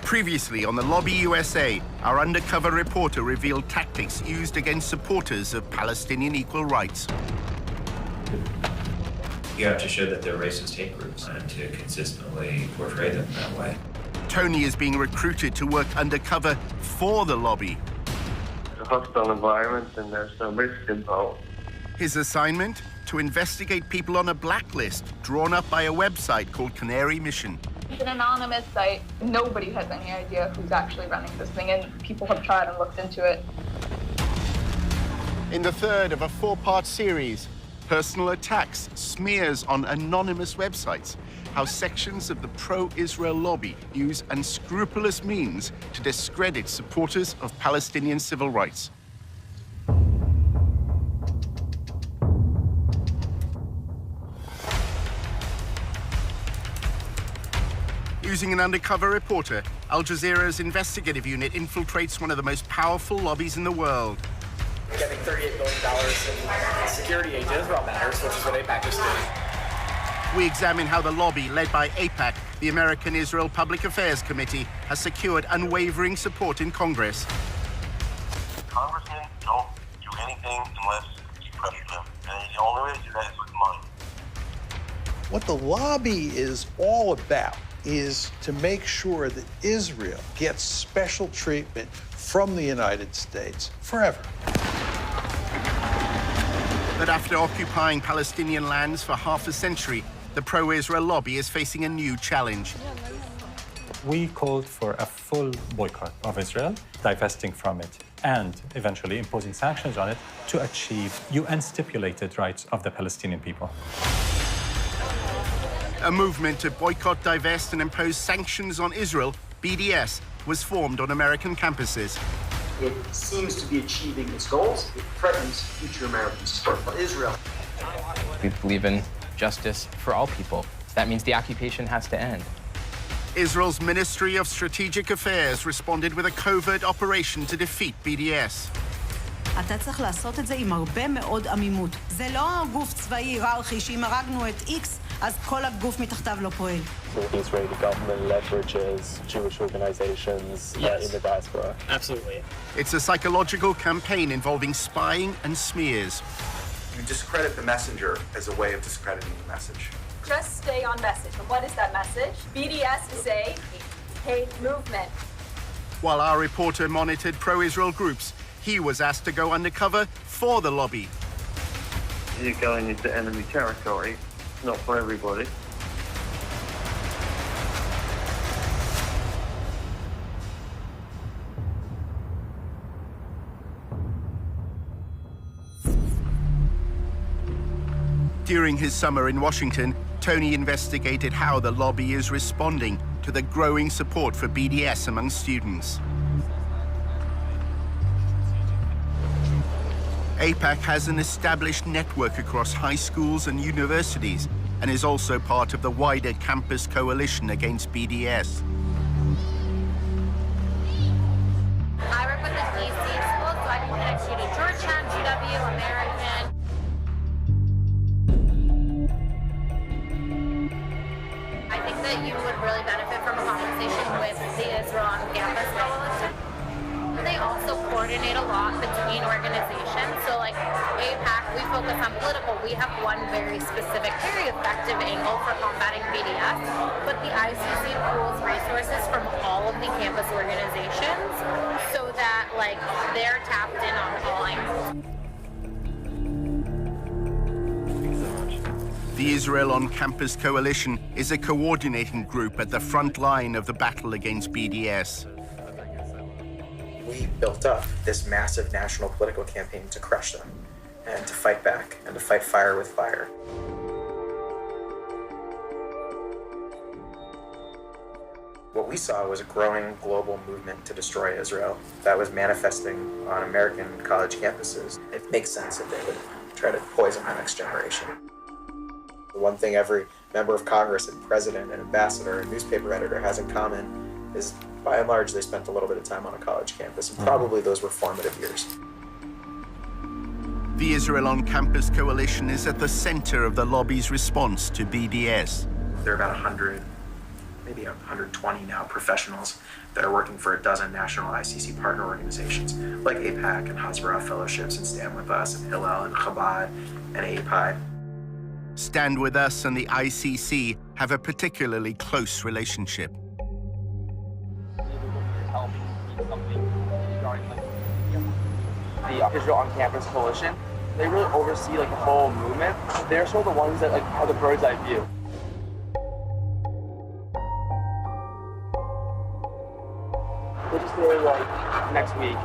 Previously on the Lobby USA, our undercover reporter revealed tactics used against supporters of Palestinian equal rights. You have to show that they're racist hate groups and to consistently portray them that way. Tony is being recruited to work undercover for the lobby. It's a hostile environment and there's some risk involved. His assignment? To investigate people on a blacklist drawn up by a website called Canary Mission. It's an anonymous site. Nobody has any idea who's actually running this thing, and people have tried and looked into it. In the third of a four-part series, personal attacks, smears on anonymous websites, how sections of the pro-Israel lobby use unscrupulous means to discredit supporters of Palestinian civil rights. Using an undercover reporter, Al Jazeera's investigative unit infiltrates one of the most powerful lobbies in the world. Getting $38 billion in security aid to Israel matters, which is what AIPAC is doing. We examine how the lobby, led by AIPAC, the American Israel Public Affairs Committee, has secured unwavering support in Congress. Congressmen don't do anything unless you pressure them. And the only way to do that is with money. What the lobby is all about is to make sure that Israel gets special treatment from the United States forever. But after occupying Palestinian lands for half a century, the pro-Israel lobby is facing a new challenge. We called for a full boycott of Israel, divesting from it, and eventually imposing sanctions on it to achieve UN-stipulated rights of the Palestinian people. A movement to boycott, divest, and impose sanctions on Israel, BDS, was formed on American campuses. It seems to be achieving its goals. It threatens future American support for Israel. We believe in justice for all people. That means the occupation has to end. Israel's Ministry of Strategic Affairs responded with a covert operation to defeat BDS. אתה צריך לעשות את זה עם הרבה מאוד עמימות. זה לא גוף צבאי היררכי שאם הרגנו את X, אז כל הגוף מתחתיו לא פועל. The Israeli government leverages Jewish organizations in the diaspora. Absolutely. It's a psychological campaign involving spying and smears. You discredit the messenger as a way of discrediting the message. Just stay on message. And what is that message? BDS is a hate movement. While our reporter monitored pro-Israel groups, he was asked to go undercover for the lobby. You're going into enemy territory. It's not for everybody. During his summer in Washington, Tony investigated how the lobby is responding to the growing support for BDS among students. AIPAC has an established network across high schools and universities and is also part of the wider campus coalition against BDS. I work with the DC school, so I can connect you to Georgetown, GW, American. I think that you would really benefit from a conversation with the Israel on Campus Coalition. They also coordinate a lot between organizations. So like AIPAC, we focus on political. We have one very specific, very effective angle for combating BDS, but the ICC pools resources from all of the campus organizations so that like they're tapped in on all angles. The Israel on Campus Coalition is a coordinating group at the front line of the battle against BDS. We built up this massive national political campaign to crush them and to fight back and to fight fire with fire. What we saw was a growing global movement to destroy Israel that was manifesting on American college campuses. It makes sense that they would try to poison our next generation. The one thing every member of Congress and president and ambassador and newspaper editor has in common is, by and large, they spent a little bit of time on a college campus, and probably those were formative years. The Israel on Campus Coalition is at the center of the lobby's response to BDS. There are about 100 maybe 120 now professionals that are working for a dozen national ICC partner organizations like AIPAC and Hasbara Fellowships and Stand With Us and Hillel and Chabad and API. Stand With Us and the ICC have a particularly close relationship. The Israel on Campus Coalition, they really oversee like the whole movement. They're sort of the ones that like have the bird's eye view. Let's just say like next week,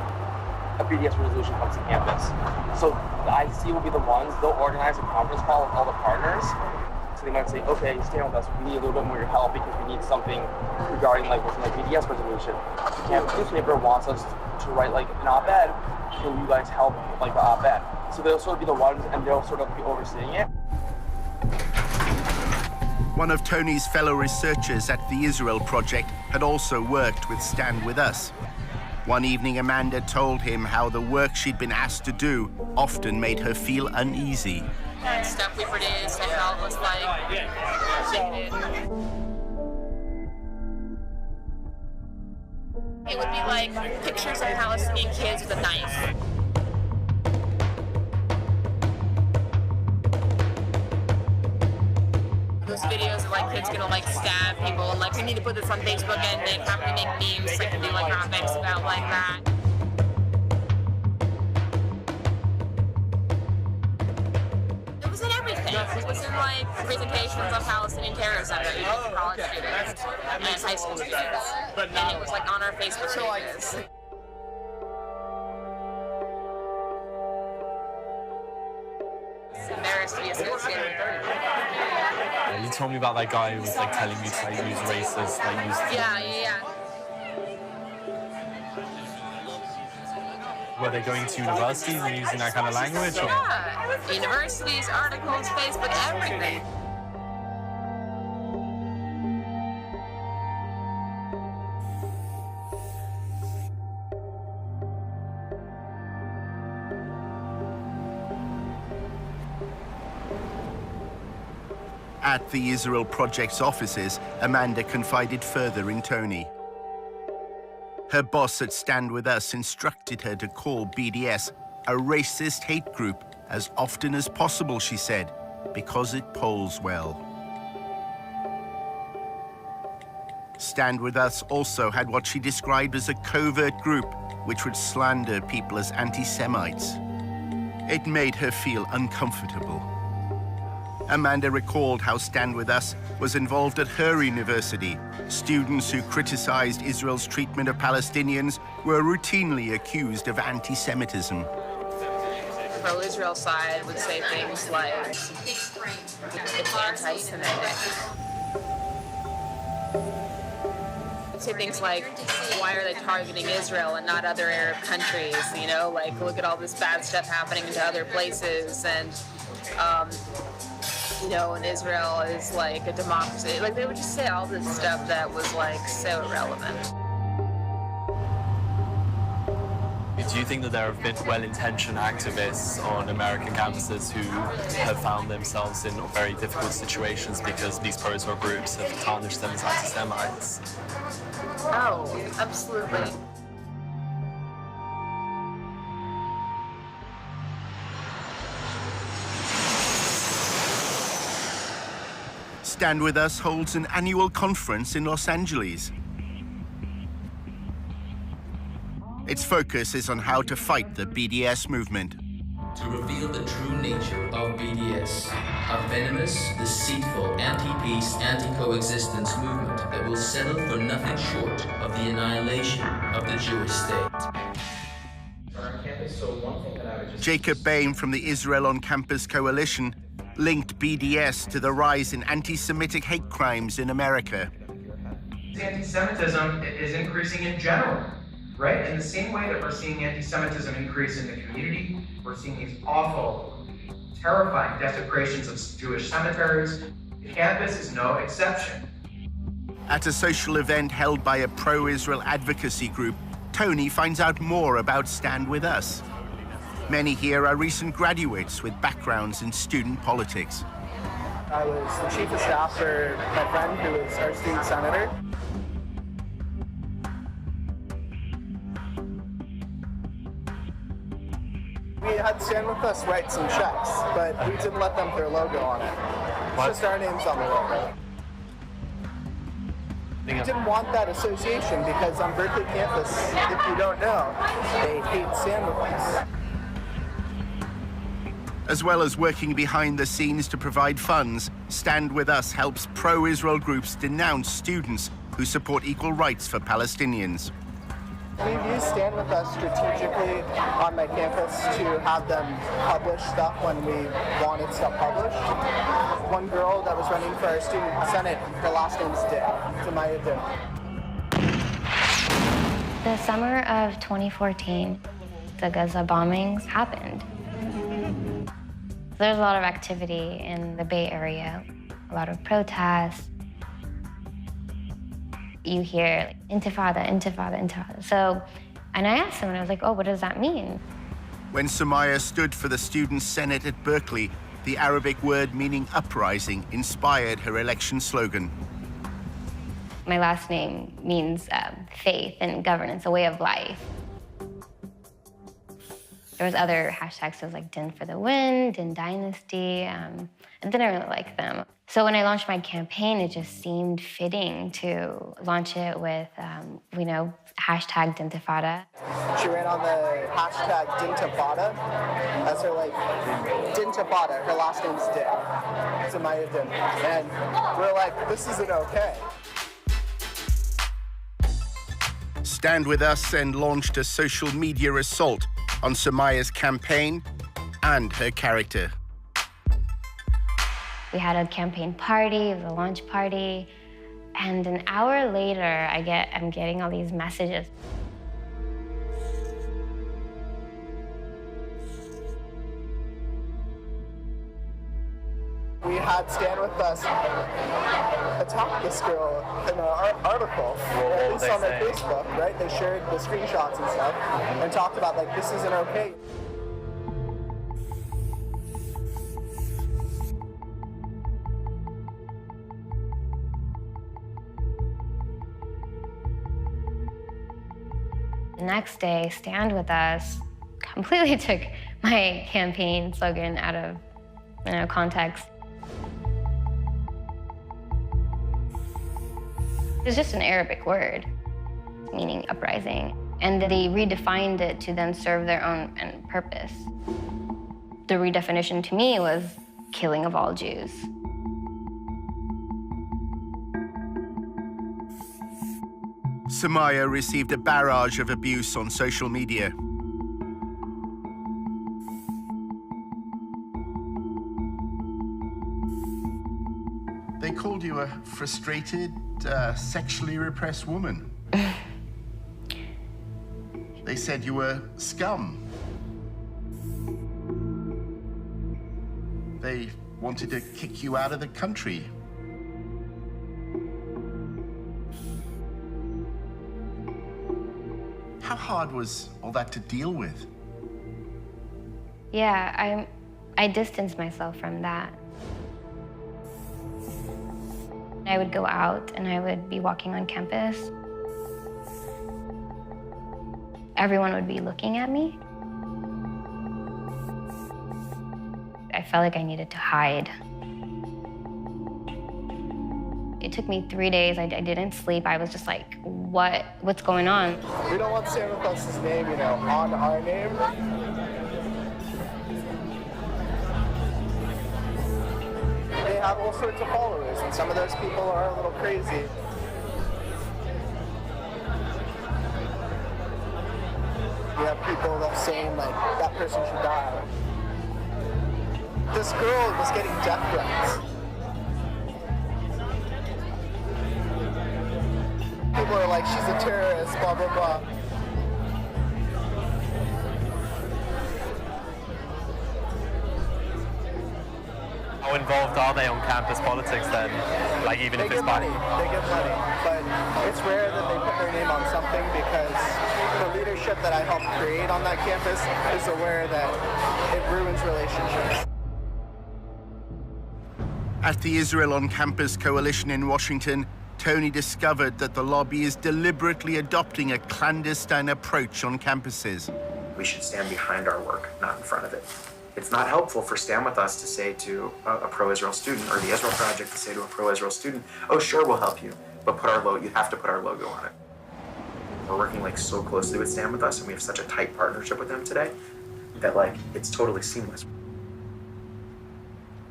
a BDS resolution comes to campus. So the ICC will be the ones, they'll organize a conference call with all the partners. So they might say, okay, stand with us, we need a little bit more of your help because we need something regarding like what's in the BDS resolution. The campus newspaper wants us to write like an op-ed. Can you guys help like the op-ed? So they'll sort of be the ones and they'll sort of be overseeing it. One of Tony's fellow researchers at the Israel Project had also worked with Stand With Us. One evening, Amanda told him how the work she'd been asked to do often made her feel uneasy. Stuff we produced, I felt was it would be like pictures of Palestinian kids with a knife. Those videos of like kids gonna like stab people and like we need to put this on Facebook and then have to make memes like and do like graphics about like that. It was in everything. It was in like presentations on Palestinian terrorism that we did for college students and high school students. And it was like on our Facebook pages. It's embarrassed to be associated with her. You told me about that guy who was like telling you to like use racist, like use. Yeah. Were they going to universities and using that kind of language? Or? Yeah, universities, articles, Facebook, everything. At the Israel Project's offices, Amanda confided further in Tony. Her boss at Stand With Us instructed her to call BDS a racist hate group as often as possible, she said, because it polls well. Stand With Us also had what she described as a covert group which would slander people as anti-Semites. It made her feel uncomfortable. Amanda recalled how Stand With Us was involved at her university. Students who criticized Israel's treatment of Palestinians were routinely accused of anti-Semitism. The pro-Israel side would say things like, it's anti-Semitic. Say things like, why are they targeting Israel and not other Arab countries? You know, like, look at all this bad stuff happening to other places. And, you know, and Israel is like a democracy. Like, they would just say all this stuff that was like so irrelevant. Do you think that there have been well-intentioned activists on American campuses who have found themselves in very difficult situations because these pro-Israel groups have tarnished them as anti-Semites? Oh, absolutely. Stand With Us holds an annual conference in Los Angeles. Its focus is on how to fight the BDS movement. To reveal the true nature of BDS, a venomous, deceitful, anti-peace, anti-coexistence movement that will settle for nothing short of the annihilation of the Jewish state. Jacob Bain from the Israel on Campus Coalition linked BDS to the rise in anti-Semitic hate crimes in America. Anti-Semitism is increasing in general, right? In the same way that we're seeing anti-Semitism increase in the community, we're seeing these awful, terrifying desecrations of Jewish cemeteries. Campus is no exception. At a social event held by a pro-Israel advocacy group, Tony finds out more about Stand With Us. Many here are recent graduates with backgrounds in student politics. I was the chief of staff for my friend who was our student senator. We had Stand With Us write some checks, but we didn't let them put their logo on it. It's just our names on the logo. We didn't want that association because on Berkeley campus, if you don't know, they hate Stand With Us. As well as working behind the scenes to provide funds, Stand With Us helps pro-Israel groups denounce students who support equal rights for Palestinians. We've used Stand With Us strategically on my campus to have them publish stuff when we wanted stuff published. One girl that was running for our student senate, her last name's Dick, Samaya Dick. The summer of 2014, the Gaza bombings happened. There's a lot of activity in the Bay Area, a lot of protests. You hear like, intifada, intifada, intifada. So, and I asked someone, I was like, oh, what does that mean? When Samaya stood for the Student Senate at Berkeley, the Arabic word meaning uprising inspired her election slogan. My last name means faith and governance, a way of life. There was other hashtags, so it was like Din for the Win, Din Dynasty. I didn't really like them. So when I launched my campaign, it just seemed fitting to launch it with, hashtag Dintifada. She ran on the hashtag Dintifada. That's her Dintifada. Her last name's Dick. Samaya Din. And we're like, this isn't okay. Stand With Us and launched a social media assault on Samaya's campaign and her character. We had a campaign party, it was a launch party, and an hour later, I'm getting all these messages. We had Stand With Us attack this girl in an article, at least on their Facebook, right? They shared the screenshots and stuff and talked about, like, this isn't okay. The next day, Stand With Us completely took my campaign slogan out of context. It's just an Arabic word, meaning uprising. And they redefined it to then serve their own purpose. The redefinition to me was killing of all Jews. Samaya received a barrage of abuse on social media. They called you a frustrated, sexually repressed woman. They said you were scum. They wanted to kick you out of the country. How hard was all that to deal with? Yeah, I distanced myself from that. I would go out and I would be walking on campus. Everyone would be looking at me. I felt like I needed to hide. It took me 3 days. I didn't sleep. I was just like, what's going on? We don't want Stand With Us's name, on our name. They have all sorts of followers, and some of those people are a little crazy. You have people that saying, like, that person should die. This girl was getting death threats. People are like, she's a terrorist, blah, blah, blah. How involved are they on campus politics then? Like even if it's money. They get money, but it's rare that they put their name on something because the leadership that I helped create on that campus is aware that it ruins relationships. At the Israel on Campus Coalition in Washington, Tony discovered that the lobby is deliberately adopting a clandestine approach on campuses. We should stand behind our work, not in front of it. It's not helpful for Stand With Us to say to a pro-Israel student, or the Israel Project to say to a pro-Israel student, oh, sure, we'll help you, but you have to put our logo on it. We're working so closely with Stand With Us, and we have such a tight partnership with them today that it's totally seamless.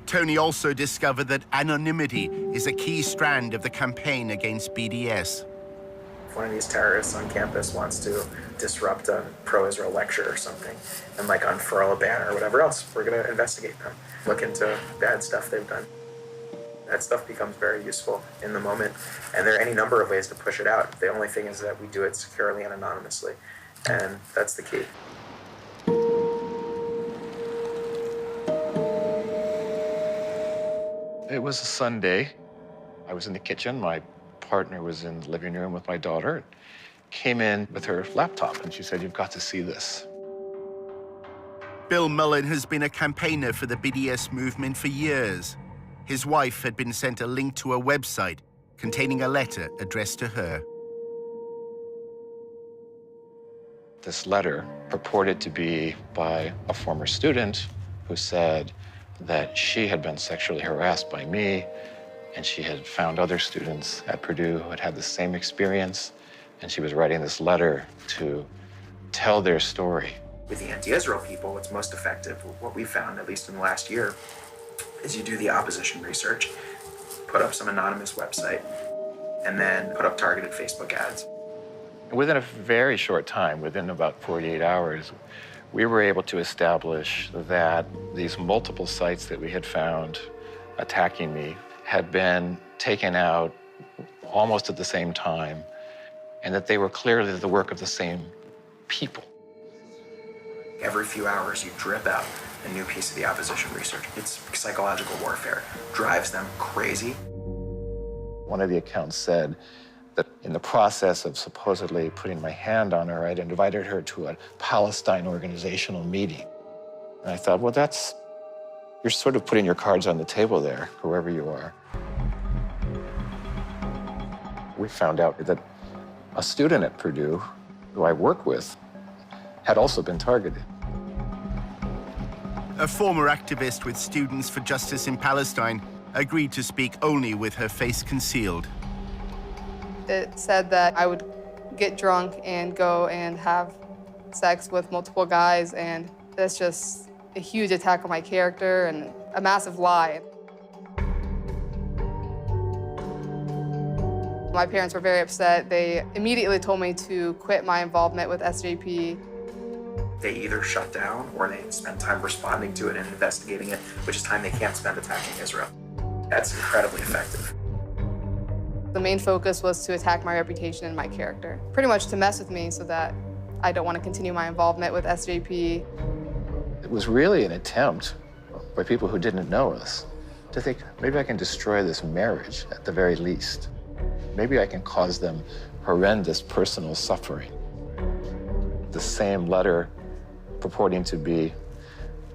Tony also discovered that anonymity is a key strand of the campaign against BDS. If one of these terrorists on campus wants to disrupt a pro-Israel lecture or something and unfurl a banner or whatever else, we're going to investigate them, look into bad stuff they've done. That stuff becomes very useful in the moment, and there are any number of ways to push it out. The only thing is that we do it securely and anonymously, and that's the key. It was a Sunday. I was in the kitchen. My partner was in the living room with my daughter. Came in with her laptop, and she said, "You've got to see this." Bill Mullen has been a campaigner for the BDS movement for years. His wife had been sent a link to a website containing a letter addressed to her. This letter purported to be by a former student who said that she had been sexually harassed by me, and she had found other students at Purdue who had had the same experience, and she was writing this letter to tell their story. With the anti-Israel people, what's most effective, what we found, at least in the last year, is you do the opposition research, put up some anonymous website, and then put up targeted Facebook ads. Within a very short time, within about 48 hours, we were able to establish that these multiple sites that we had found attacking me had been taken out almost at the same time, and that they were clearly the work of the same people. Every few hours, you drip out a new piece of the opposition research. It's psychological warfare. Drives them crazy. One of the accounts said that in the process of supposedly putting my hand on her, I'd invited her to a Palestine organizational meeting. And I thought, well, you're sort of putting your cards on the table there, whoever you are. We found out that a student at Purdue, who I work with, had also been targeted. A former activist with Students for Justice in Palestine agreed to speak only with her face concealed. It said that I would get drunk and go and have sex with multiple guys, and that's just a huge attack on my character and a massive lie. My parents were very upset. They immediately told me to quit my involvement with SJP. They either shut down or they spend time responding to it and investigating it, which is time they can't spend attacking Israel. That's incredibly effective. The main focus was to attack my reputation and my character, pretty much to mess with me so that I don't want to continue my involvement with SJP. It was really an attempt by people who didn't know us to think, maybe I can destroy this marriage at the very least. Maybe I can cause them horrendous personal suffering. The same letter purporting to be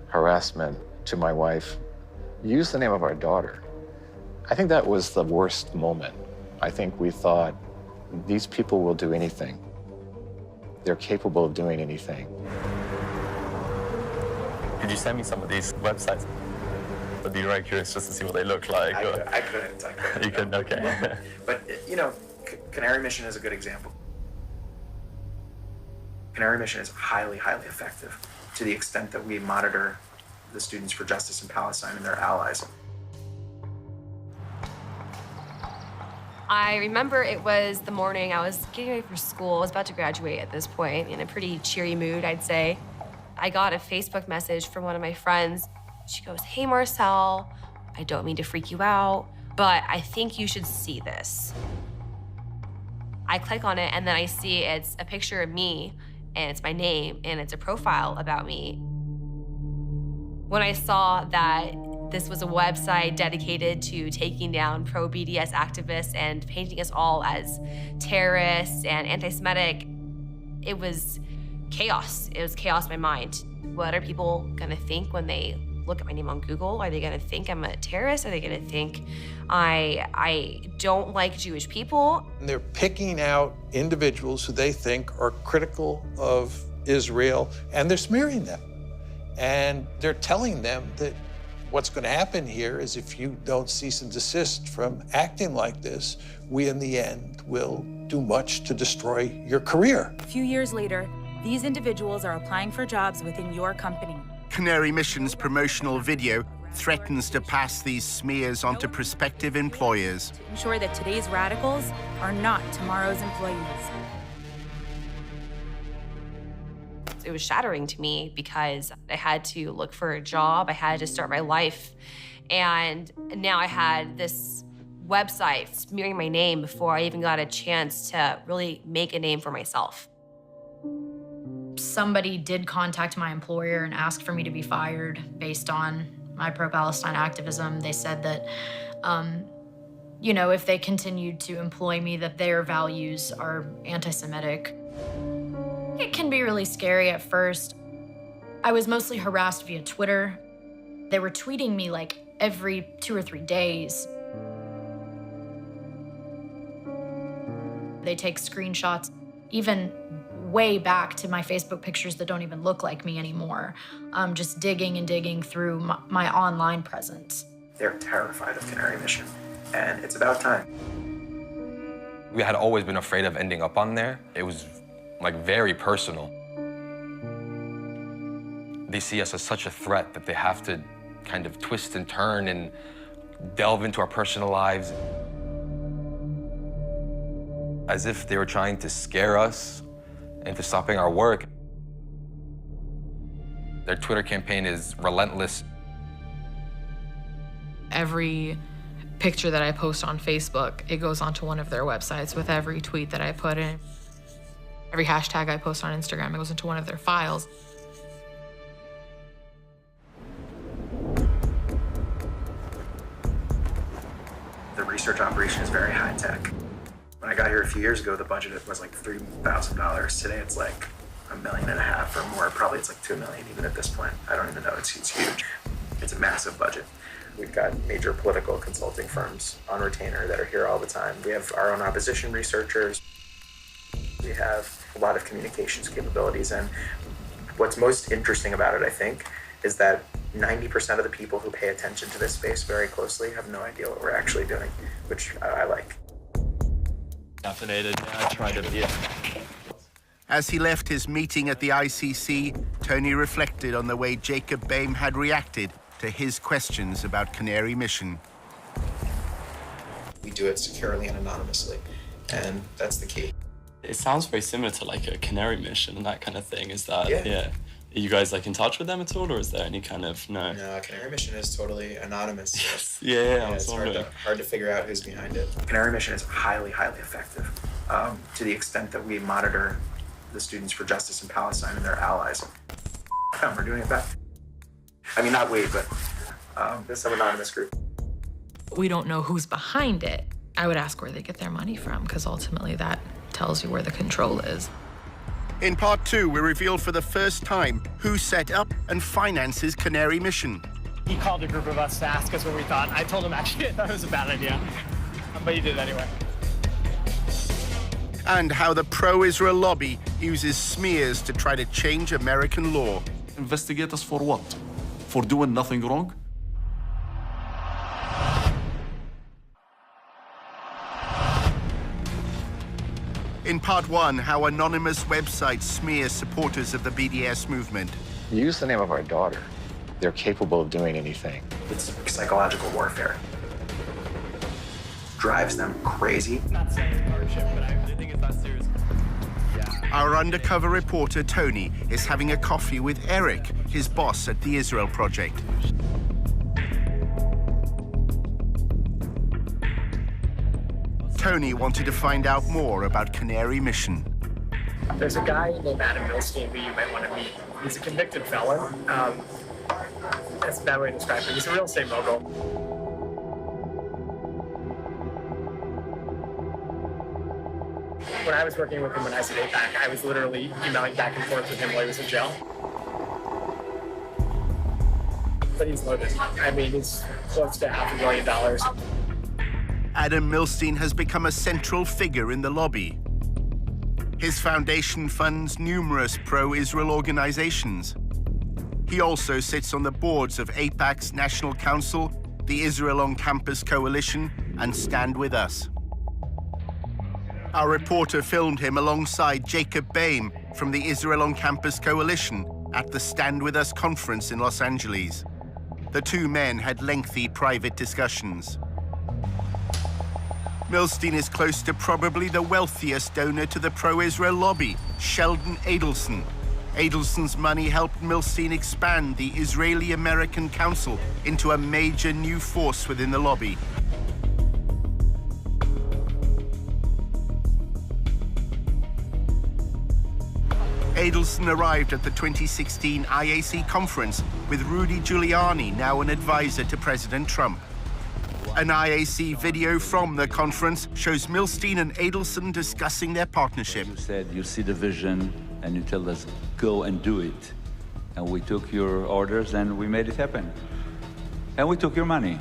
harassment to my wife used the name of our daughter. I think that was the worst moment. I think we thought, these people will do anything. They're capable of doing anything. Could you send me some of these websites? I'd be very curious just to see what they look like. I couldn't. You couldn't, okay. But, Canary Mission is a good example. Canary Mission is highly, highly effective to the extent that we monitor the Students for Justice in Palestine and their allies. I remember it was the morning I was getting ready for school. I was about to graduate at this point, in a pretty cheery mood, I'd say. I got a Facebook message from one of my friends. She goes, "Hey, Marcel, I don't mean to freak you out, but I think you should see this." I click on it, and then I see it's a picture of me, and it's my name, and it's a profile about me. When I saw that this was a website dedicated to taking down pro-BDS activists and painting us all as terrorists and anti-Semitic, it was chaos. It was chaos in my mind. What are people gonna think when they look at my name on Google? Are they gonna think I'm a terrorist? Are they gonna think I don't like Jewish people? And they're picking out individuals who they think are critical of Israel, and they're smearing them. And they're telling them that what's going to happen here is if you don't cease and desist from acting like this, we in the end will do much to destroy your career. A few years later, these individuals are applying for jobs within your company. Canary Mission's promotional video threatens to pass these smears onto prospective employers. Ensure that today's radicals are not tomorrow's employees. It was shattering to me because I had to look for a job, I had to start my life, and now I had this website smearing my name before I even got a chance to really make a name for myself. Somebody did contact my employer and ask for me to be fired based on my pro-Palestine activism. They said that, you know, if they continued to employ me, that their values are anti-Semitic. It can be really scary at first. I was mostly harassed via Twitter. They were tweeting me like every 2 or 3 days. They take screenshots, even way back to my Facebook pictures that don't even look like me anymore, just digging and digging through my online presence. They're terrified of Canary Mission, and it's about time. We had always been afraid of ending up on there. It was like very personal. They see us as such a threat that they have to kind of twist and turn and delve into our personal lives. As if they were trying to scare us into stopping our work. Their Twitter campaign is relentless. Every picture that I post on Facebook, it goes onto one of their websites with every tweet that I put in. Every hashtag I post on Instagram, it goes into one of their files. The research operation is very high tech. When I got here a few years ago, the budget was like $3,000. Today it's like $1.5 million or more. Probably it's like $2 million even at this point. I don't even know, it's huge. It's a massive budget. We've got major political consulting firms on retainer that are here all the time. We have our own opposition researchers. We have a lot of communications capabilities, and what's most interesting about it, I think, is that 90% of the people who pay attention to this space very closely have no idea what we're actually doing, which I like. Caffeinated, yeah, I tried it, yeah. As he left his meeting at the ICC, Tony reflected on the way Jacob Boehm had reacted to his questions about Canary Mission. We do it securely and anonymously, and that's the key. It sounds very similar to like a Canary Mission and that kind of thing. Is that, yeah. Are you guys like in touch with them at all, or is there any kind of, no? No, Canary Mission is totally anonymous. Yes. Yeah, it's hard to figure out who's behind it. Canary Mission is highly, highly effective to the extent that we monitor the Students for Justice in Palestine and their allies. We're doing it back. I mean, not we, but there's some anonymous group. We don't know who's behind it. I would ask where they get their money from, because ultimately that tells you where the control is. In part 2, we reveal for the first time who set up and finances Canary Mission. He called a group of us to ask us what we thought. I told him actually I thought it was a bad idea, but he did it anyway. And how the pro-Israel lobby uses smears to try to change American law. Investigate us for what? For doing nothing wrong? In part 1, how anonymous websites smear supporters of the BDS movement. Use the name of our daughter. They're capable of doing anything. It's psychological warfare. Drives them crazy. Not saying partnership, but I think it's that serious. Our undercover reporter, Tony, is having a coffee with Eric, his boss at the Israel Project. Tony wanted to find out more about Canary Mission. There's a guy named Adam Milstein who you might want to meet. He's a convicted felon. That's a bad way to describe it. He's a real estate mogul. When I was working with him when I was at APAC, I was literally emailing back and forth with him while he was in jail. but he's loaded. I mean, he's close to $500,000. Adam Milstein has become a central figure in the lobby. His foundation funds numerous pro-Israel organizations. He also sits on the boards of AIPAC's National Council, the Israel on Campus Coalition, and Stand With Us. Our reporter filmed him alongside Jacob Boehm from the Israel on Campus Coalition at the Stand With Us conference in Los Angeles. The two men had lengthy private discussions. Milstein is close to probably the wealthiest donor to the pro-Israel lobby, Sheldon Adelson. Adelson's money helped Milstein expand the Israeli-American Council into a major new force within the lobby. Adelson arrived at the 2016 IAC conference with Rudy Giuliani, now an advisor to President Trump. An IAC video from the conference shows Milstein and Adelson discussing their partnership. You said you see the vision and you tell us, go and do it. And we took your orders and we made it happen. And we took your money.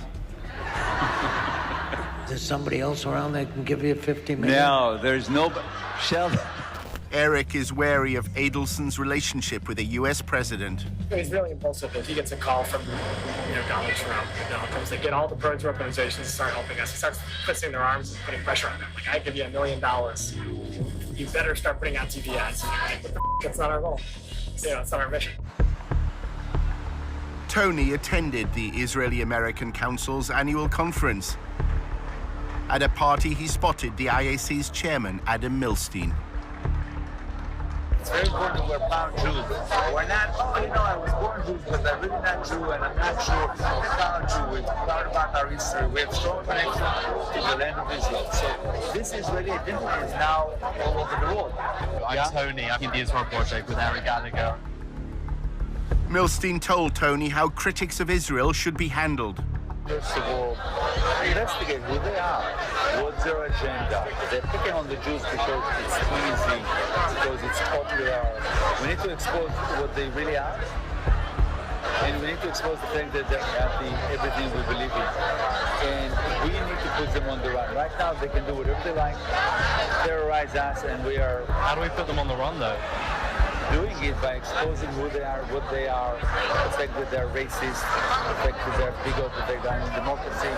There's somebody else around that can give you 50 million? No, there's no... Sheldon. Eric is wary of Adelson's relationship with the U.S. president. He's really impulsive. If he gets a call from, Donald Trump, comes to get all the pro-Israel organizations to start helping us. He starts twisting their arms and putting pressure on them. Like, I give you $1 million. You better start putting out TV ads. And you're like, what the f***? That's not our goal. It's not our mission. Tony attended the Israeli-American Council's annual conference. At a party, he spotted the IAC's chairman, Adam Milstein. It's very important we're proud Jews. We're not, I was born Jews, but I'm really not Jew, and I'm not sure I'm proud Jew. We're proud about our history. We have strong connection to the land of Israel. So this Israeli identity is now all over the world. I'm Tony. I'm in the Israel Project with Eric Gallagher. Milstein told Tony how critics of Israel should be handled. First of all, investigate who they are. What's their agenda? They're picking on the Jews because it's easy, because it's popular. We need to expose what they really are. And we need to expose the fact that they're anti-everything we believe in. And we need to put them on the run. Right now, they can do whatever they like, terrorize us, and we are... How do we put them on the run, though? Doing it by exposing who they are, what they are, the fact that they're racist, the fact that they're bigoted, that they're anti-democracy.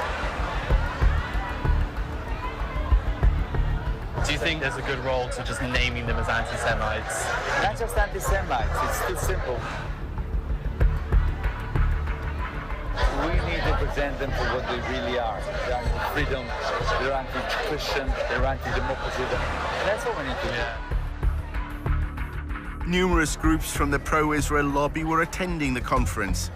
Do you think there's a good role to just naming them as anti-Semites? Not just anti-Semites, it's too simple. We need to present them for what they really are. They're anti-freedom, they're anti-Christian, they're anti-democracy. That's what we need to do. Numerous groups from the pro-Israel lobby were attending the conference.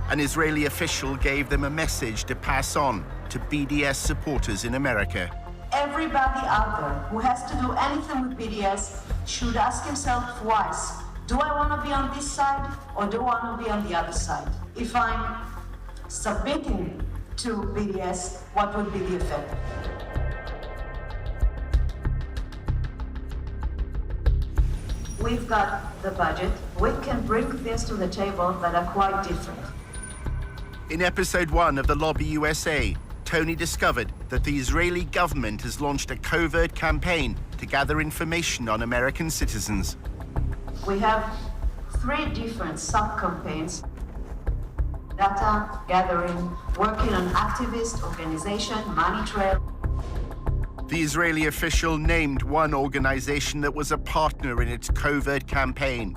An Israeli official gave them a message to pass on to BDS supporters in America. Everybody out there who has to do anything with BDS should ask himself twice, do I want to be on this side or do I want to be on the other side? If I'm submitting to BDS, what would be the effect? We've got the budget. We can bring things to the table that are quite different. In episode 1 of The Lobby USA, Tony discovered that the Israeli government has launched a covert campaign to gather information on American citizens. We have 3 different sub-campaigns: data gathering, working on activist organization, money trail. The Israeli official named one organization that was a partner in its covert campaign,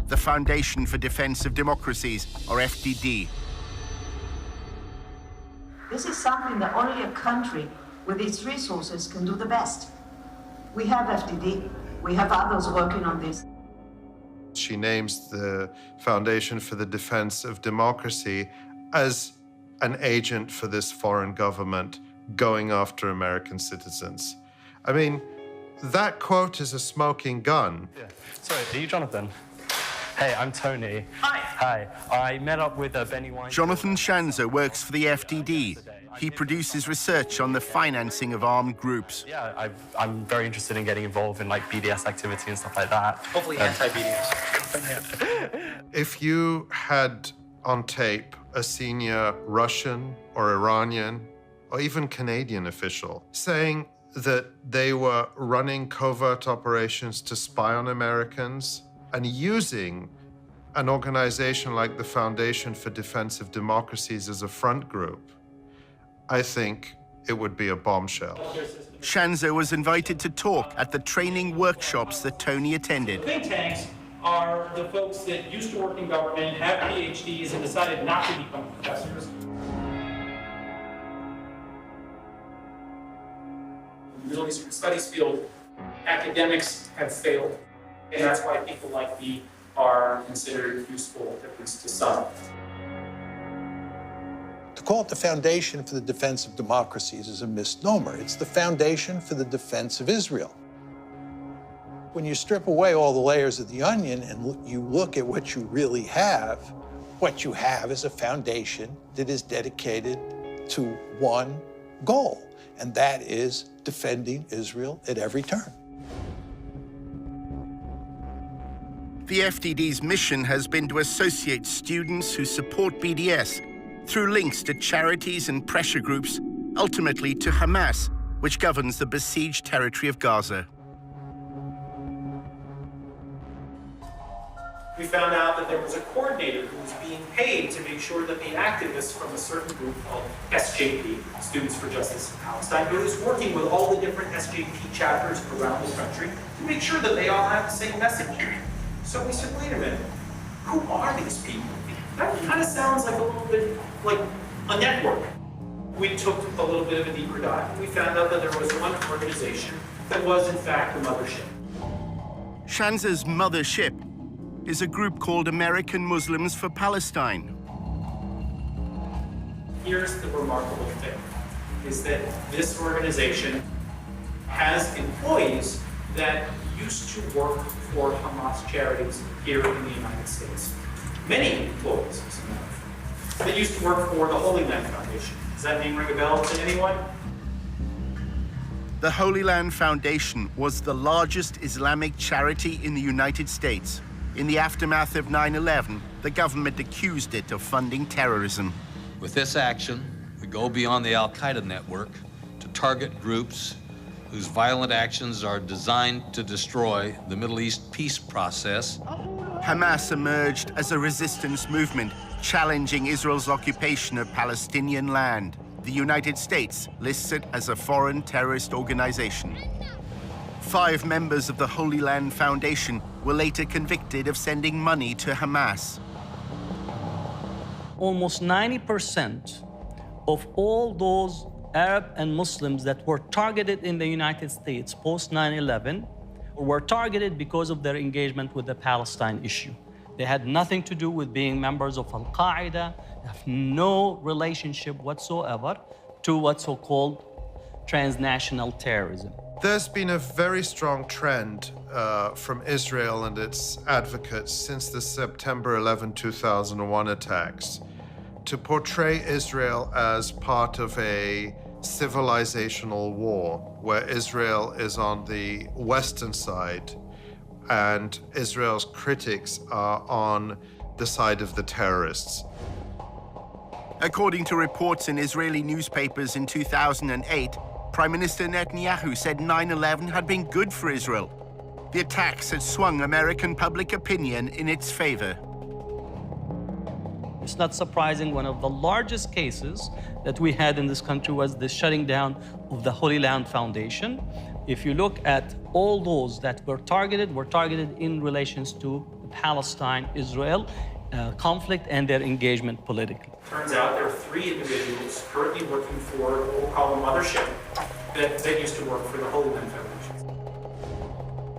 the Foundation for Defense of Democracies, or FDD. This is something that only a country with its resources can do the best. We have FDD. We have others working on this. She names the Foundation for the Defense of Democracy as an agent for this foreign government going after American citizens. I mean, that quote is a smoking gun. Yeah. Sorry, are you Jonathan? Hey, I'm Tony. Hi. I met up with Benny Weinstein. Jonathan Shanzer works for the FDD. He produces research on the financing of armed groups. Yeah, I'm very interested in getting involved in BDS activity and stuff like that. Hopefully anti-BDS. If you had on tape a senior Russian or Iranian or even Canadian official saying that they were running covert operations to spy on Americans and using an organization like the Foundation for Defense of Democracies as a front group, I think it would be a bombshell. Shanzo was invited to talk at the training workshops that Tony attended. Think tanks are the folks that used to work in government, have PhDs, and decided not to become professors. In the Middle Eastern Studies field, academics have failed, and that's why people like me are considered useful, at least to some. To call it the Foundation for the Defense of Democracies is a misnomer. It's the Foundation for the Defense of Israel. When you strip away all the layers of the onion and you look at what you really have, what you have is a foundation that is dedicated to one goal, and that is defending Israel at every turn. The FDD's mission has been to associate students who support BDS through links to charities and pressure groups, ultimately to Hamas, which governs the besieged territory of Gaza. We found out that there was a coordinator who was being paid to make sure that the activists from a certain group called SJP, Students for Justice in Palestine, who was working with all the different SJP chapters around the country to make sure that they all have the same message. So we said, wait a minute, who are these people? That kind of sounds like a little bit like a network. We took a little bit of a deeper dive, and we found out that there was one organization that was, in fact, the mothership. Shanza's mothership is a group called American Muslims for Palestine. Here's the remarkable thing, is that this organization has employees that used to work for Hamas charities here in the United States. Many employees, as a matter of fact, that used to work for the Holy Land Foundation. Does that name ring a bell to anyone? The Holy Land Foundation was the largest Islamic charity in the United States. In the aftermath of 9/11, the government accused it of funding terrorism. With this action, we go beyond the Al-Qaeda network to target groups whose violent actions are designed to destroy the Middle East peace process. Hamas emerged as a resistance movement, challenging Israel's occupation of Palestinian land. The United States lists it as a foreign terrorist organization. 5 members of the Holy Land Foundation were later convicted of sending money to Hamas. Almost 90% of all those Arab and Muslims that were targeted in the United States post 9/11 were targeted because of their engagement with the Palestine issue. They had nothing to do with being members of Al-Qaeda, have no relationship whatsoever to what's so-called transnational terrorism. There's been a very strong trend from Israel and its advocates since the September 11, 2001 attacks to portray Israel as part of a civilizational war where Israel is on the Western side and Israel's critics are on the side of the terrorists. According to reports in Israeli newspapers in 2008, Prime Minister Netanyahu said 9/11 had been good for Israel. The attacks had swung American public opinion in its favor. It's not surprising, one of the largest cases that we had in this country was the shutting down of the Holy Land Foundation. If you look at all those that were targeted in relations to the Palestine-Israel conflict and their engagement politically. Turns out there are 3 individuals currently working for what we'll call a mothership that used to work for the Holy Land Foundation.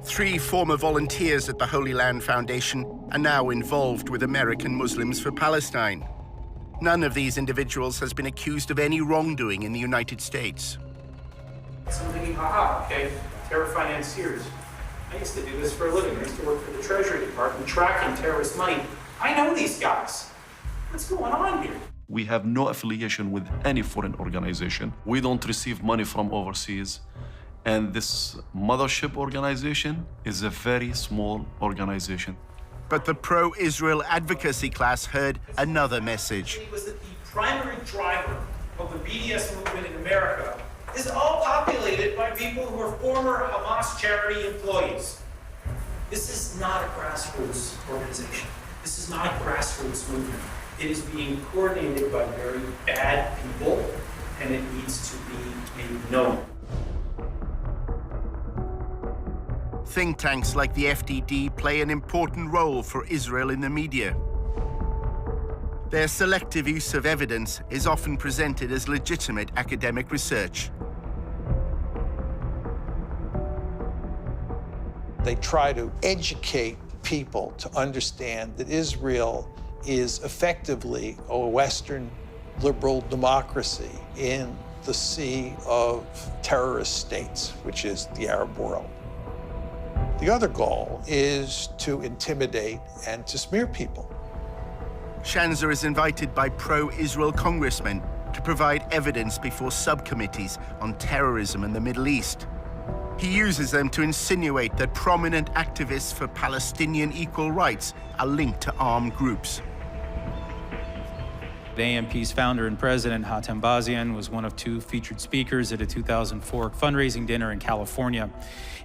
3 former volunteers at the Holy Land Foundation are now involved with American Muslims for Palestine. None of these individuals has been accused of any wrongdoing in the United States. So I'm thinking, okay, terror financiers. I used to do this for a living. I used to work for the Treasury Department tracking terrorist money. I know these guys. What's going on here? We have no affiliation with any foreign organization. We don't receive money from overseas. And this mothership organization is a very small organization. But the pro-Israel advocacy class heard another message. Was that the primary driver of the BDS movement in America is all populated by people who are former Hamas charity employees. This is not a grassroots organization. This is not a grassroots movement. It is being coordinated by very bad people, and it needs to be made known. Think tanks like the FDD play an important role for Israel in the media. Their selective use of evidence is often presented as legitimate academic research. They try to educate people to understand that Israel is effectively a Western liberal democracy in the sea of terrorist states, which is the Arab world. The other goal is to intimidate and to smear people. Shanzer is invited by pro-Israel congressmen to provide evidence before subcommittees on terrorism in the Middle East. He uses them to insinuate that prominent activists for Palestinian equal rights are linked to armed groups. AMP's founder and president, Hatem Bazian, was one of two featured speakers at a 2004 fundraising dinner in California.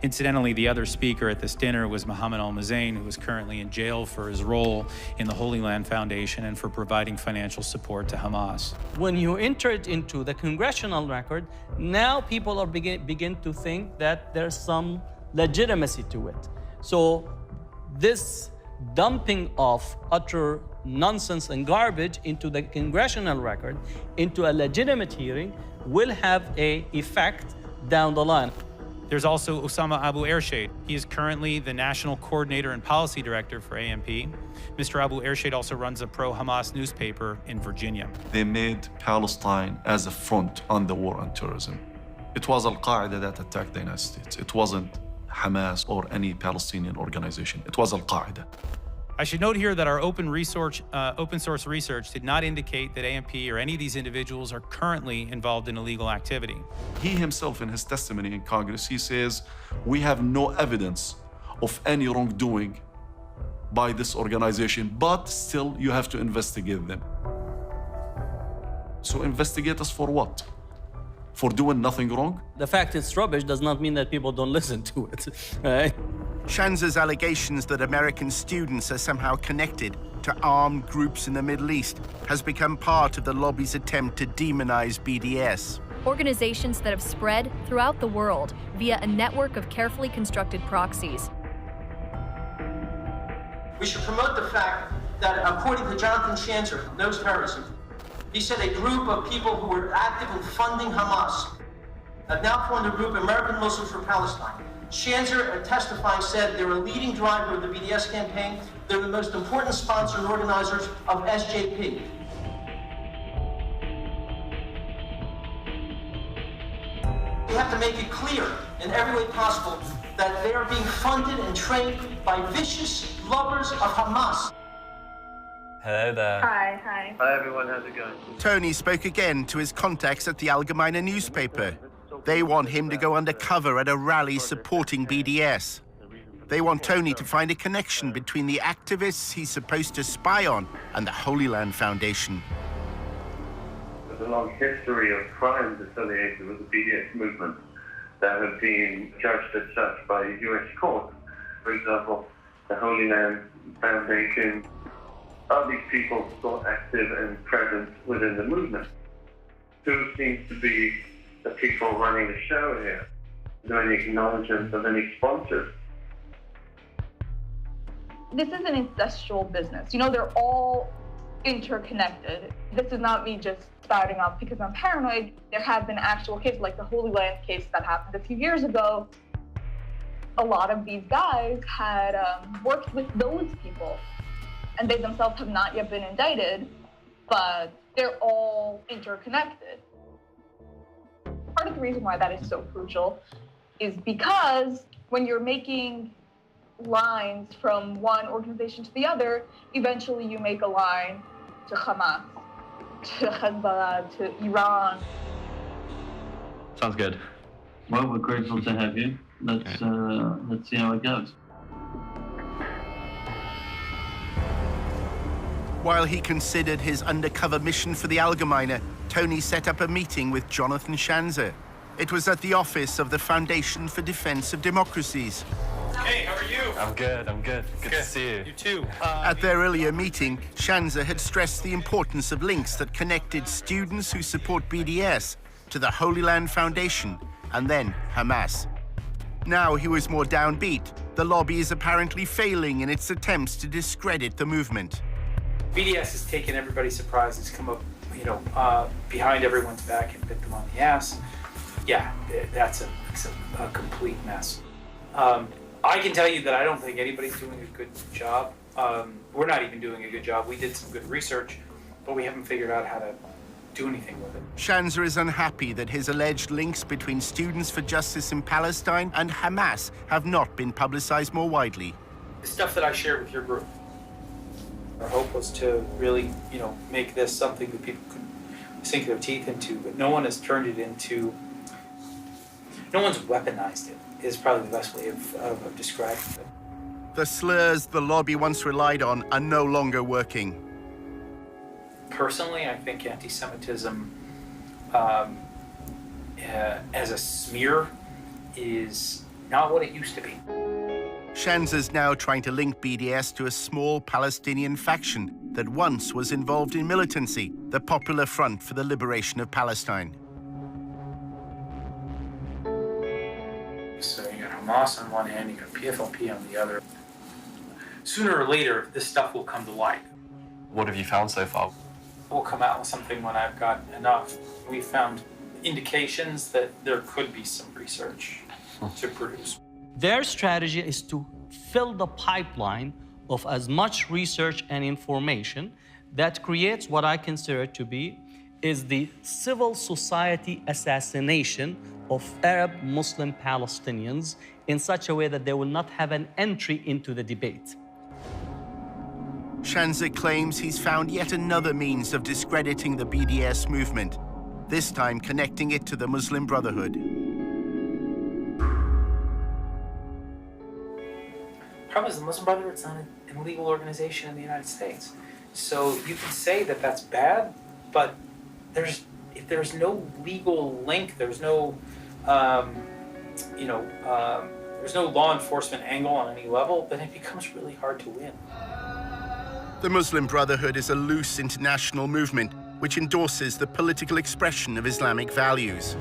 Incidentally, the other speaker at this dinner was Mohammed Al-Mazain, who is currently in jail for his role in the Holy Land Foundation and for providing financial support to Hamas. When you enter it into the congressional record, now people are begin to think that there's some legitimacy to it. So this dumping of utter nonsense and garbage into the congressional record, into a legitimate hearing, will have an effect down the line. There's also Osama Abu Ershad. He is currently the National Coordinator and Policy Director for AMP. Mr. Abu Ershad also runs a pro-Hamas newspaper in Virginia. They made Palestine as a front on the war on terrorism. It was Al-Qaeda that attacked the United States. It wasn't Hamas or any Palestinian organization. It was Al-Qaeda. I should note here that our open source research did not indicate that AMP or any of these individuals are currently involved in illegal activity. He himself, in his testimony in Congress, he says, we have no evidence of any wrongdoing by this organization, but still you have to investigate them. So investigate us for what? For doing nothing wrong? The fact it's rubbish does not mean that people don't listen to it, right? Shanzer's allegations that American students are somehow connected to armed groups in the Middle East has become part of the lobby's attempt to demonize BDS. Organizations that have spread throughout the world via a network of carefully constructed proxies. We should promote the fact that, according to Jonathan Shanzer, knows terrorism, he said a group of people who were actively funding Hamas have now formed a group, American Muslims for Palestine. Shanzer, testifying, said they're a leading driver of the BDS campaign. They're the most important sponsor and organizers of SJP. We have to make it clear in every way possible that they are being funded and trained by vicious lovers of Hamas. Hello there. Hi. Hi everyone, how's it going? Tony spoke again to his contacts at the Allgemeine newspaper. They want him to go undercover at a rally supporting BDS. They want Tony to find a connection between the activists he's supposed to spy on and the Holy Land Foundation. There's a long history of crimes associated with the BDS movement that have been judged as such by US courts. For example, the Holy Land Foundation. Are these people still active and present within the movement? Who seems to be the people running the show here? Is there any acknowledgement of any sponsors? This is an incestual business. You know, they're all interconnected. This is not me just spouting off because I'm paranoid. There have been actual cases, like the Holy Land case that happened a few years ago. A lot of these guys had worked with those people, and they themselves have not yet been indicted, but they're all interconnected. Part of the reason why that is so crucial is because when you're making lines from one organization to the other, eventually you make a line to Hamas, to Hezbollah, to Iran. Sounds good. Well, we're grateful to have you. Let's see how it goes. While he considered his undercover mission for the Allgemeine, Tony set up a meeting with Jonathan Schanzer. It was at the office of the Foundation for Defense of Democracies. Hey, how are you? I'm good. Good to see you. You too. At their earlier meeting, Schanzer had stressed the importance of links that connected students who support BDS to the Holy Land Foundation and then Hamas. Now he was more downbeat. The lobby is apparently failing in its attempts to discredit the movement. BDS has taken everybody surprised. It's come up, behind everyone's back and bit them on the ass. Yeah, that's a complete mess. I can tell you that I don't think anybody's doing a good job. We're not even doing a good job. We did some good research, but we haven't figured out how to do anything with it. Schanzer is unhappy that his alleged links between Students for Justice in Palestine and Hamas have not been publicized more widely. The stuff that I shared with your group, our hope was to really, make this something that people could sink their teeth into, but no one has turned it into, no one's weaponized it, is probably the best way of describing it. The slurs the lobby once relied on are no longer working. Personally, I think anti-Semitism as a smear is not what it used to be. Schanzer's now trying to link BDS to a small Palestinian faction that once was involved in militancy, the Popular Front for the Liberation of Palestine. So you got Hamas on one hand, you got PFLP on the other. Sooner or later, this stuff will come to light. What have you found so far? We'll come out with something when I've got enough. We found indications that there could be some research to produce. Their strategy is to fill the pipeline of as much research and information that creates what I consider to be is the civil society assassination of Arab Muslim Palestinians in such a way that they will not have an entry into the debate. Schanzer claims he's found yet another means of discrediting the BDS movement, this time connecting it to the Muslim Brotherhood. The problem is the Muslim Brotherhood's not an illegal organization in the United States. So you can say that that's bad, but if there's no legal link, there's no, there's no law enforcement angle on any level, then it becomes really hard to win. The Muslim Brotherhood is a loose international movement which endorses the political expression of Islamic values.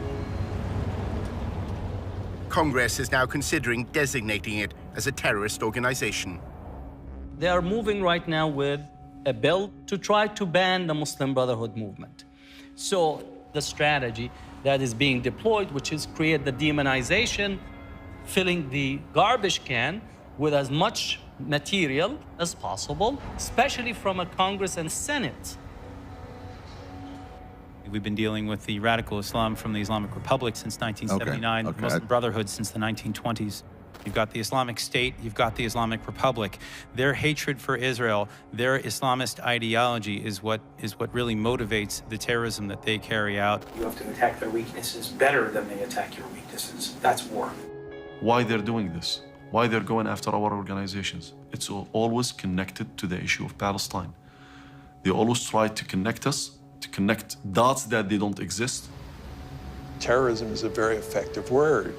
Congress is now considering designating it as a terrorist organization. They are moving right now with a bill to try to ban the Muslim Brotherhood movement. So the strategy that is being deployed, which is create the demonization, filling the garbage can with as much material as possible, especially from a Congress and Senate. We've been dealing with the radical Islam from the Islamic Republic since 1979, the Muslim Brotherhood since the 1920s. You've got the Islamic State, you've got the Islamic Republic. Their hatred for Israel, their Islamist ideology is what really motivates the terrorism that they carry out. You have to attack their weaknesses better than they attack your weaknesses. That's war. Why they're doing this? Why they're going after our organizations? It's always connected to the issue of Palestine. They always try to connect us, to connect dots that they don't exist. Terrorism is a very effective word.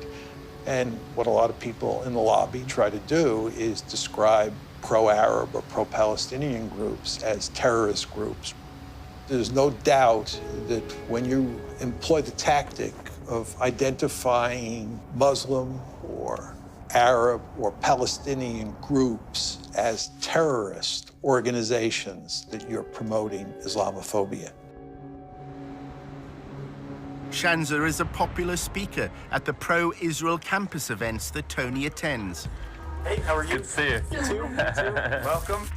And what a lot of people in the lobby try to do is describe pro-Arab or pro-Palestinian groups as terrorist groups. There's no doubt that when you employ the tactic of identifying Muslim or Arab or Palestinian groups as terrorist organizations, that you're promoting Islamophobia. Schanzer is a popular speaker at the pro-Israel campus events that Tony attends. Hey, how are you? Good to see you. You too. Welcome.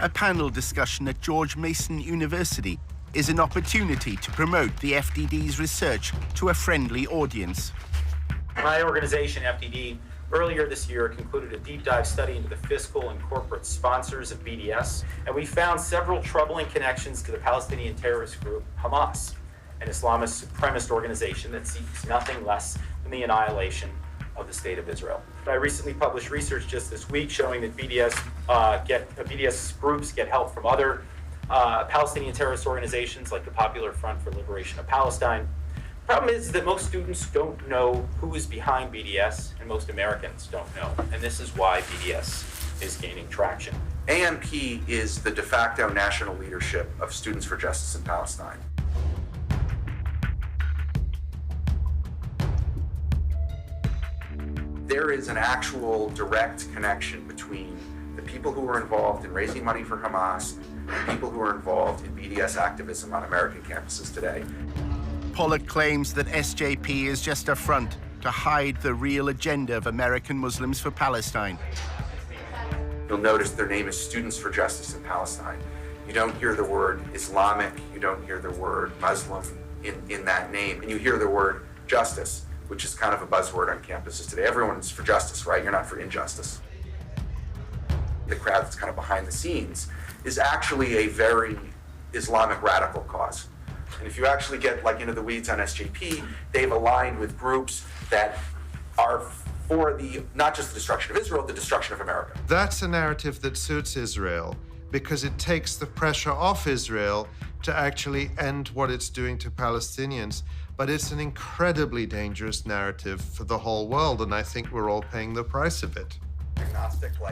A panel discussion at George Mason University is an opportunity to promote the FDD's research to a friendly audience. My organization, FDD, earlier this year concluded a deep dive study into the fiscal and corporate sponsors of BDS, and we found several troubling connections to the Palestinian terrorist group Hamas, an Islamist supremacist organization that seeks nothing less than the annihilation of the state of Israel. I recently published research just this week showing that BDS groups get help from other Palestinian terrorist organizations like the Popular Front for Liberation of Palestine. The problem is that most students don't know who is behind BDS, and most Americans don't know. And this is why BDS is gaining traction. AMP is the de facto national leadership of Students for Justice in Palestine. There is an actual direct connection between the people who were involved in raising money for Hamas and people who are involved in BDS activism on American campuses today. Pollock claims that SJP is just a front to hide the real agenda of American Muslims for Palestine. You'll notice their name is Students for Justice in Palestine. You don't hear the word Islamic, you don't hear the word Muslim in that name, and you hear the word justice, which is kind of a buzzword on campuses today. Everyone's for justice, right? You're not for injustice. The crowd that's kind of behind the scenes is actually a very Islamic radical cause. And if you actually get like into the weeds on SJP, they've aligned with groups that are for the, not just the destruction of Israel, the destruction of America. That's a narrative that suits Israel because it takes the pressure off Israel to actually end what it's doing to Palestinians. But it's an incredibly dangerous narrative for the whole world, and I think we're all paying the price of it.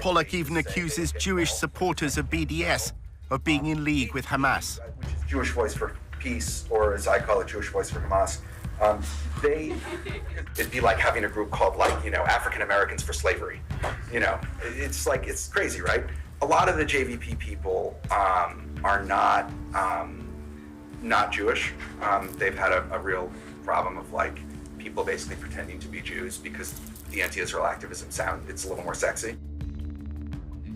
Pollock even accuses Jewish supporters of BDS of being in league with Hamas. Which is Jewish Voice for Peace, or as I call it, Jewish Voice for Hamas. It'd be like having a group called, like, you know, African Americans for Slavery. You know, it's like, it's crazy, right? A lot of the JVP people are not Jewish. They've had a real problem of like people basically pretending to be Jews because the anti-Israel activism it's a little more sexy.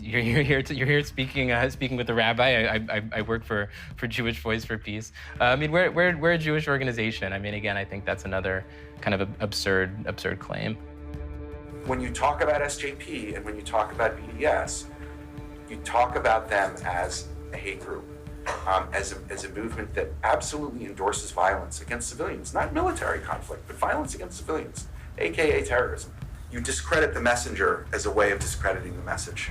You're here speaking with the rabbi. I work for Jewish Voice for Peace. I mean, we're a Jewish organization. I mean, again, I think that's another kind of absurd claim. When you talk about SJP and when you talk about BDS, you talk about them as a hate group, as a movement that absolutely endorses violence against civilians, not military conflict, but violence against civilians, AKA terrorism. You discredit the messenger as a way of discrediting the message.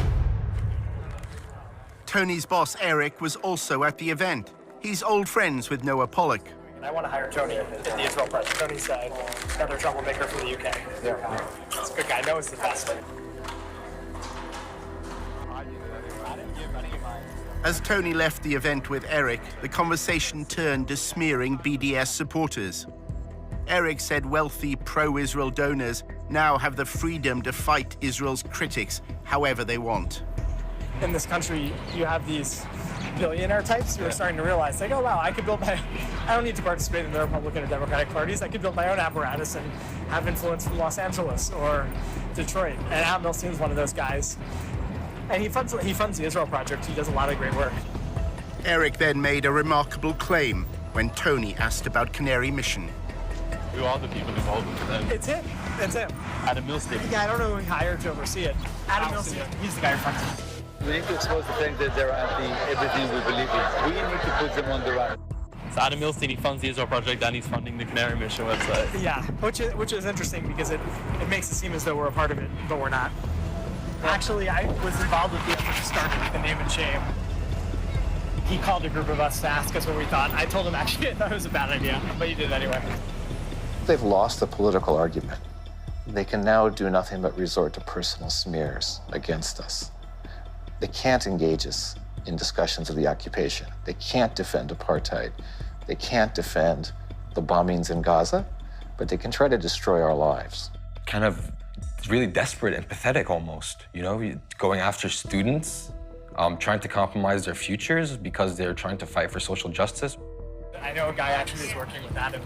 Tony's boss, Eric, was also at the event. He's old friends with Noah Pollock. I want to hire Tony at the Israel project. Tony's another troublemaker from the UK. Yeah. He's a good guy. Noah's the best. As Tony left the event with Eric, the conversation turned to smearing BDS supporters. Eric said wealthy pro-Israel donors now have the freedom to fight Israel's critics however they want. In this country, you have these billionaire types who are starting to realize, like, oh wow, I don't need to participate in the Republican or Democratic parties. I could build my own apparatus and have influence from Los Angeles or Detroit. And Al Milstein's one of those guys. And he funds the Israel Project. He does a lot of great work. Eric then made a remarkable claim when Tony asked about Canary Mission. Who are the people involved with them? It's him. It's him. Adam Milstein. Yeah, I don't know who he hired to oversee it. Adam Milstein. He's the guy who funds it. We need to expose the fact that they're anti everything we believe in. We need to put them on the run. So Adam Milstein, he funds the Israel Project and he's funding the Canary Mission website. Yeah, which is interesting because it makes it seem as though we're a part of it, but we're not. Actually, I was involved with the effort to start with the name and shame. He called a group of us to ask us what we thought. I told him actually I thought it was a bad idea, but he did it anyway. They've lost the political argument. They can now do nothing but resort to personal smears against us. They can't engage us in discussions of the occupation. They can't defend apartheid. They can't defend the bombings in Gaza, but they can try to destroy our lives. Kind of really desperate and pathetic almost, you know, going after students, trying to compromise their futures because they're trying to fight for social justice. I know a guy actually is working with Adam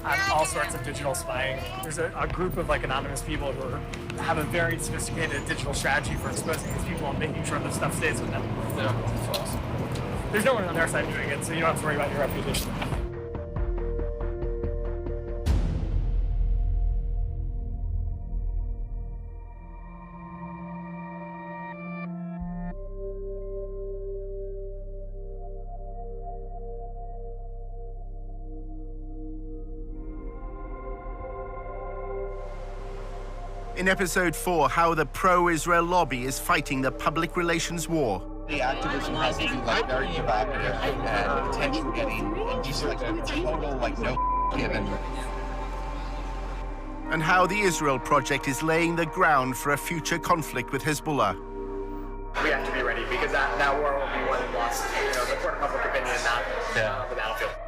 on all sorts of digital spying. There's a group of like anonymous people who have a very sophisticated digital strategy for exposing these people and making sure that stuff stays with them. Yeah. There's no one on their side doing it, so you don't have to worry about your reputation. In episode 4, how the pro-Israel lobby is fighting the public relations war. the activism has to be like very provocative and attention-getting and just like total like no given. And how the Israel Project is laying the ground for a future conflict with Hezbollah. We have to be ready because that war will be won and lost. The court of public opinion, not the battlefield.